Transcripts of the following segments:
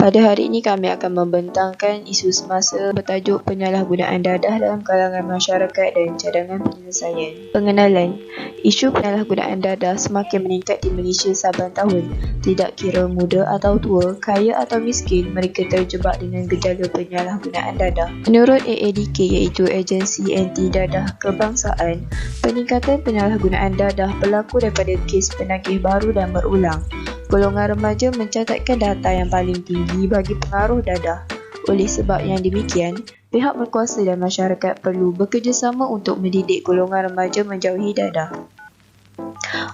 Pada hari ini kami akan membentangkan isu semasa bertajuk penyalahgunaan dadah dalam kalangan masyarakat dan cadangan penyelesaian. Pengenalan, isu penyalahgunaan dadah semakin meningkat di Malaysia saban tahun. Tidak kira muda atau tua, kaya atau miskin, mereka terjebak dengan gejala penyalahgunaan dadah. Menurut AADK iaitu Agensi Anti Dadah Kebangsaan, peningkatan penyalahgunaan dadah berlaku daripada kes penagih baru dan berulang. Golongan remaja mencatatkan data yang paling tinggi bagi pengaruh dadah. Oleh sebab yang demikian, pihak berkuasa dan masyarakat perlu bekerjasama untuk mendidik golongan remaja menjauhi dadah.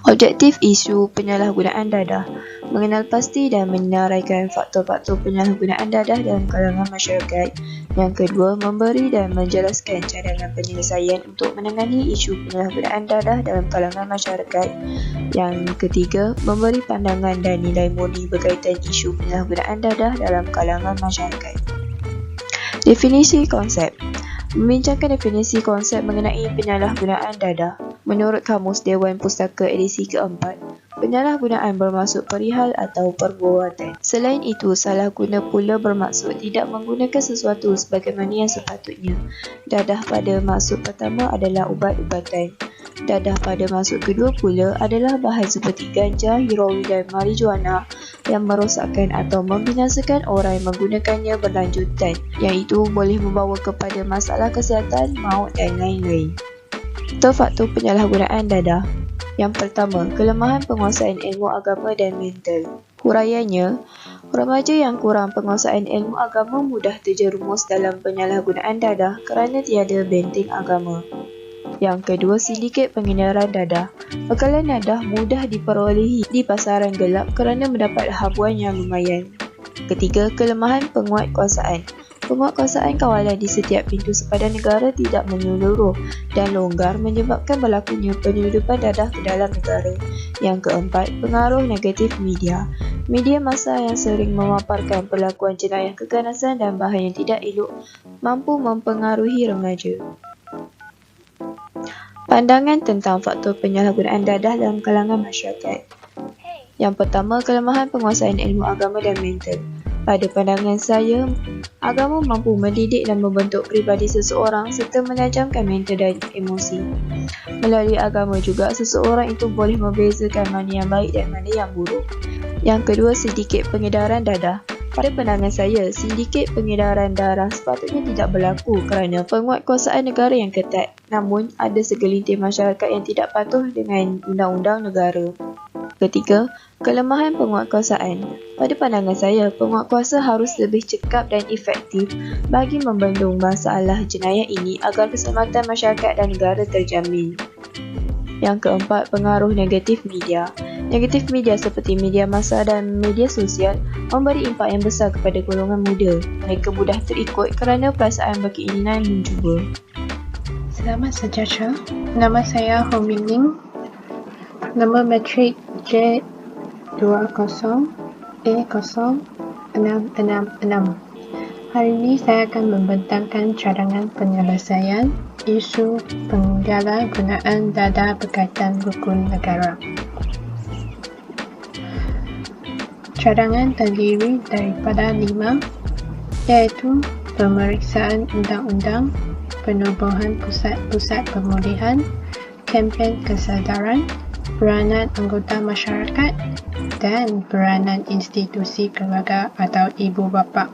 Objektif isu penyalahgunaan dadah: mengenal pasti dan menyenaraikan faktor-faktor penyalahgunaan dadah dalam kalangan masyarakat. Yang kedua, memberi dan menjelaskan cadangan penyelesaian untuk menangani isu penyalahgunaan dadah dalam kalangan masyarakat. Yang ketiga, memberi pandangan dan nilai murni berkaitan isu penyalahgunaan dadah dalam kalangan masyarakat. Definisi konsep. Membincangkan definisi konsep mengenai penyalahgunaan dadah. Menurut Kamus Dewan Pustaka edisi keempat, penyalahgunaan bermaksud perihal atau perbuatan. Selain itu, salah guna pula bermaksud tidak menggunakan sesuatu sebagaimana yang sepatutnya. Dadah pada maksud pertama adalah ubat-ubatan. Dadah pada maksud kedua pula adalah bahan seperti ganja, heroin dan marijuana yang merosakkan atau membinasakan orang yang menggunakannya berlanjutan, yang itu boleh membawa kepada masalah kesihatan, maut dan lain-lain. Faktor penyalahgunaan dadah. Yang pertama, kelemahan penguasaan ilmu agama dan mental. Huraiannya, remaja yang kurang penguasaan ilmu agama mudah terjerumus dalam penyalahgunaan dadah kerana tiada benteng agama. Yang kedua, sindiket pengedaran dadah. Bekalan dadah mudah diperolehi di pasaran gelap kerana mendapat habuan yang lumayan. Ketiga, kelemahan penguatkuasaan. Penguatkuasaan kawalan di setiap pintu sepadan negara tidak menyeluruh dan longgar menyebabkan berlakunya penyeludupan dadah ke dalam negara. Yang keempat, pengaruh negatif media. Media massa yang sering memaparkan perlakuan jenayah keganasan dan bahan yang tidak elok mampu mempengaruhi remaja. Pandangan tentang faktor penyalahgunaan dadah dalam kalangan masyarakat. Yang pertama, kelemahan penguasaan ilmu agama dan mental. Pada pandangan saya, agama mampu mendidik dan membentuk pribadi seseorang serta menajamkan mental dan emosi. Melalui agama juga, seseorang itu boleh membezakan mana yang baik dan mana yang buruk. Yang kedua, sindiket pengedaran dadah. Pada pandangan saya, sindiket pengedaran darah sepatutnya tidak berlaku kerana penguatkuasaan negara yang ketat. Namun, ada segelintir masyarakat yang tidak patuh dengan undang-undang negara. Ketiga, kelemahan penguatkuasaan. Pada pandangan saya, penguatkuasa harus lebih cekap dan efektif bagi membendung masalah jenayah ini agar keselamatan masyarakat dan negara terjamin. Yang keempat, pengaruh negatif media. Negatif media seperti media massa dan media sosial memberi impak yang besar kepada golongan muda. Mereka mudah terikut kerana perasaan berkeinginan mencuba. Selamat sejahtera. Nama saya Ho Min Ling. Nombor matrik J20A0666. Hari ini saya akan membentangkan cadangan penyelesaian isu penyalahgunaan dadah berkaitan rukun negara. Cadangan terdiri daripada 5, iaitu pemeriksaan undang-undang, penubuhan pusat-pusat pemulihan, kempen kesedaran, peranan anggota masyarakat dan peranan institusi keluarga atau ibu bapa.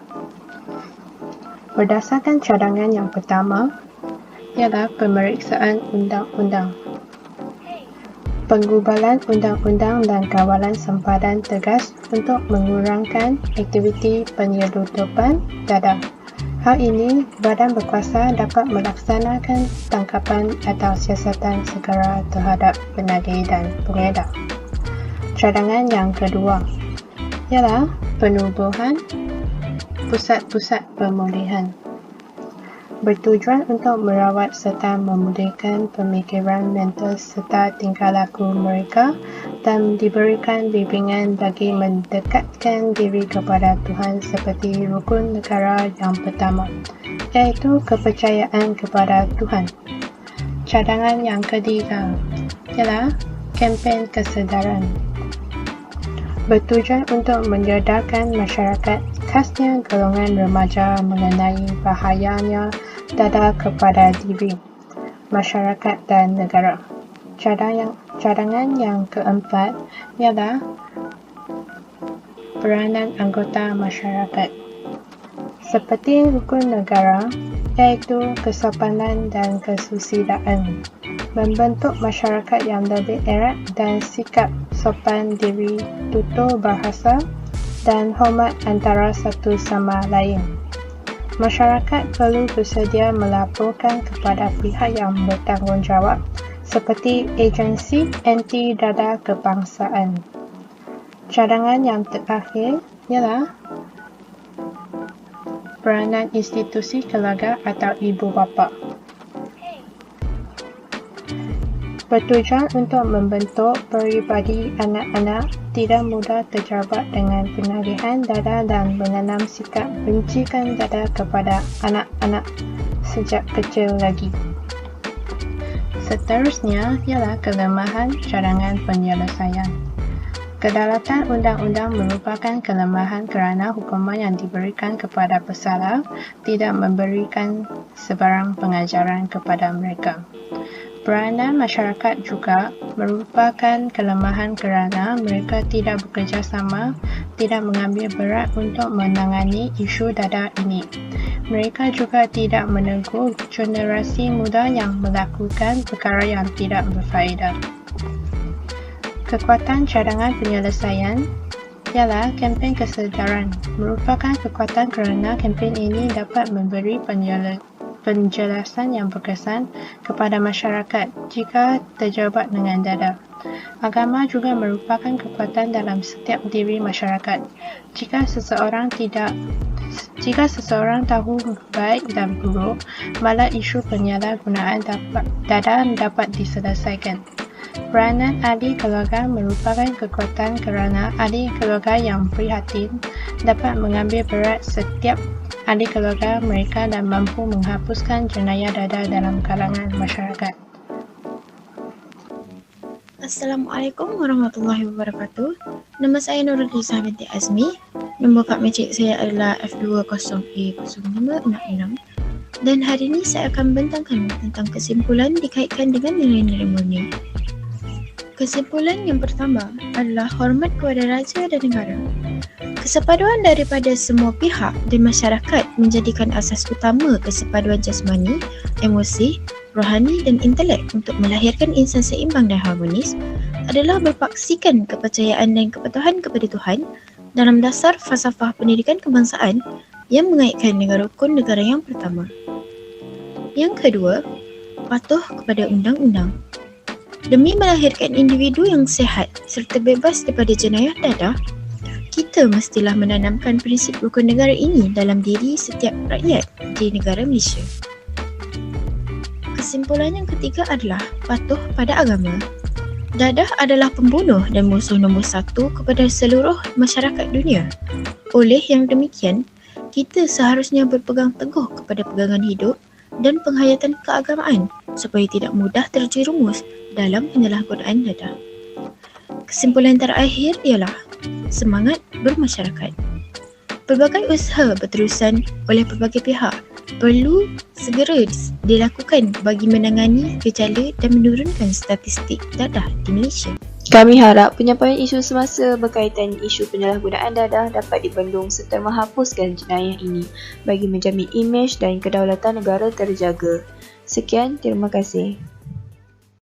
Berdasarkan cadangan yang pertama ialah pemeriksaan undang-undang. Penggubalan undang-undang dan kawalan sempadan tegas untuk mengurangkan aktiviti penyeludupan dadah. Hal ini, badan berkuasa dapat melaksanakan tangkapan atau siasatan segera terhadap penagih dan pengedar. Cadangan yang kedua ialah penubuhan pusat-pusat pemulihan. Bertujuan untuk merawat serta memulihkan pemikiran mental serta tingkah laku mereka dan diberikan bimbingan bagi mendekatkan diri kepada Tuhan seperti rukun negara yang pertama, iaitu kepercayaan kepada Tuhan. Cadangan yang ketiga ialah kempen kesedaran. bertujuan untuk menyedarkan masyarakat, khasnya golongan remaja, mengenai bahayanya dadah kepada diri, masyarakat dan negara. Cadangan yang keempat ialah peranan anggota masyarakat. Seperti rukun negara, iaitu kesopanan dan kesusidaan, membentuk masyarakat yang lebih erat dan sikap sopan diri, tutur bahasa dan hormat antara satu sama lain. Masyarakat perlu bersedia melaporkan kepada pihak yang bertanggungjawab seperti agensi anti dadah kebangsaan. Cadangan yang terakhir ialah peranan institusi keluarga atau ibu bapa. Bertujuan untuk membentuk peribadi anak-anak tidak mudah terjebak dengan penarihan dadah dan menanam sikap bencikan dadah kepada anak-anak sejak kecil lagi. Seterusnya ialah kelemahan cadangan penyelesaian. Kedaulatan undang-undang merupakan kelemahan kerana hukuman yang diberikan kepada pesalah tidak memberikan sebarang pengajaran kepada mereka. Peranan masyarakat juga merupakan kelemahan kerana mereka tidak bekerjasama, tidak mengambil berat untuk menangani isu dadah ini. Mereka juga tidak menegur generasi muda yang melakukan perkara yang tidak berfaedah. Kekuatan cadangan penyelesaian ialah kempen kesedaran. Merupakan kekuatan kerana kempen ini dapat memberi penjelasan yang berkesan kepada masyarakat jika terjebak dengan dadah. Agama juga merupakan kekuatan dalam setiap diri masyarakat. Jika seseorang tahu baik dan buruk, malah isu penyalahgunaan dadah dapat diselesaikan. Peranan ahli keluarga merupakan kekuatan kerana ahli keluarga yang prihatin dapat mengambil berat setiap ahli keluarga mereka dan mampu menghapuskan jenayah dadah dalam kalangan masyarakat. Assalamualaikum warahmatullahi wabarakatuh. Nama saya Nurul Rizah binti Azmi. Nombor kad mencik saya adalah F20A0566. Dan hari ini saya akan membentangkan tentang kesimpulan dikaitkan dengan nilai-nilai murni. Kesimpulan yang pertama adalah hormat kepada raja dan negara. Kesepaduan daripada semua pihak dan masyarakat menjadikan asas utama kesepaduan jasmani, emosi, rohani dan intelek untuk melahirkan insan seimbang dan harmonis adalah berpaksikan kepercayaan dan kepatuhan kepada Tuhan dalam dasar falsafah pendidikan kebangsaan yang mengaitkan dengan rukun negara yang pertama. Yang kedua, patuh kepada undang-undang. Demi melahirkan individu yang sihat serta bebas daripada jenayah dadah, kita mestilah menanamkan prinsip rukun negara ini dalam diri setiap rakyat di negara Malaysia. Kesimpulan yang ketiga adalah patuh pada agama. Dadah adalah pembunuh dan musuh nombor satu kepada seluruh masyarakat dunia. Oleh yang demikian, kita seharusnya berpegang teguh kepada pegangan hidup dan penghayatan keagamaan supaya tidak mudah terjerumus dalam penyalahgunaan dadah. Kesimpulan terakhir ialah semangat bermasyarakat. Pelbagai usaha berterusan oleh pelbagai pihak perlu segera dilakukan bagi menangani gejala dan menurunkan statistik dadah di Malaysia. Kami harap penyampaian isu semasa berkaitan isu penyalahgunaan dadah dapat dibendung serta menghapuskan jenayah ini bagi menjamin imej dan kedaulatan negara terjaga. Sekian, terima kasih.